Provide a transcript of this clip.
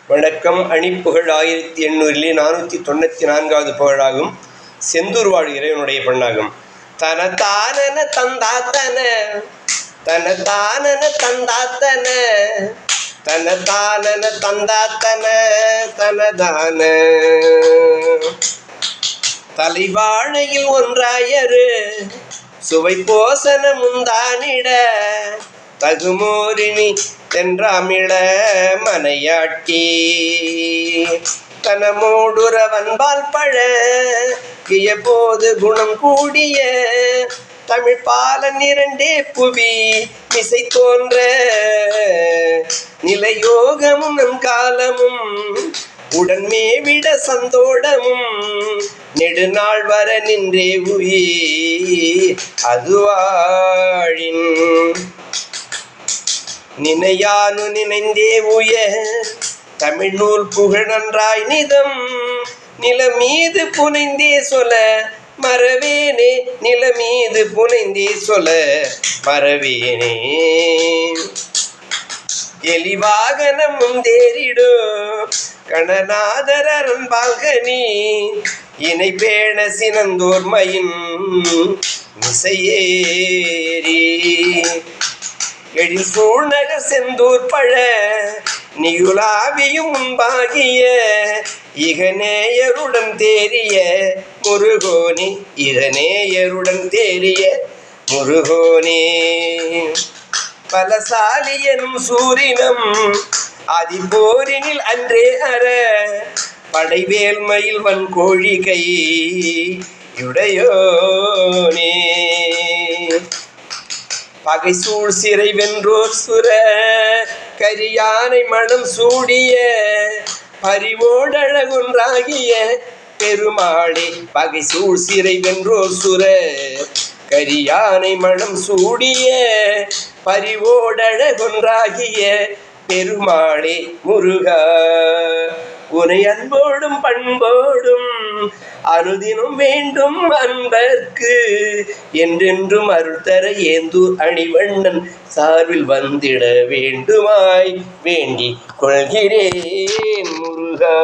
வணக்கம். அணிப்புகழ் 1894வது புகழாகும். செந்தூர் வாழ் இறைவனுடைய பெண்ணாகும். தன தானன தந்தாத்தன தன தானன தந்தாத்தன தன தானன தந்தாத்தன தனதான தலைவாழையில் ஒன்றாயரு சுவை போசன முந்தானிட தகுமோரினி தென்றாமிழ மனையாட்டி தனமோடுறவன்பால் பழ கிய போது குணம் கூடிய தமிழ் பாலன் இரண்டே புவி மிசை தோன்ற நிலையோகமும் நம் காலமும் உடன்மேவிட சந்தோடமும் நெடுநாள் வர நின்றே உயிர் அதுவாழின் நினையானு நினைந்தே உய தமிழ் நூல் புகழ் நன்றாய் நிதம் நில மீது புனைந்தே சொல மறவேனே நில மீது புனைந்தே சொல மறவேனே எலிவாகனமும் தேரிடும் கணநாதரன் பால்கனி இணை பேண சினந்தோர்மையின் மிசையேறி எழில் சூழ்நகர் செந்தூர் பழ நியுலாவியும் முன்பாகிய இகநேயருடன் தேறிய முருகோனே இகநேயருடன் தேறிய முருகோனே பலசாலி எனும் சூரினம் அதிபோரினில் அன்றே அற படைவேல்மையில் வன் கோழிகை யுடையோனே பகை சூழ் சிறை வென்றோர் சுர கரியானை மனம் சூடிய பரிவோடழகுன்றாகிய பெருமாளே பகை சூழ் சிறை வென்றோர் சுர கரியானை மனம் சூடிய பரிவோடழகுன்றாகிய பெருமாளே முருகா உனை அன்போடும் பண்போடும் அனுதினும் வேண்டும் அன்பர்க்கு என்றென்றும் அருள் தர ஏந்தூர் அணிவண்ணன் சார்பில் வந்திட வேண்டுமாய் வேண்டிக் கொள்கிறேன் முருகா.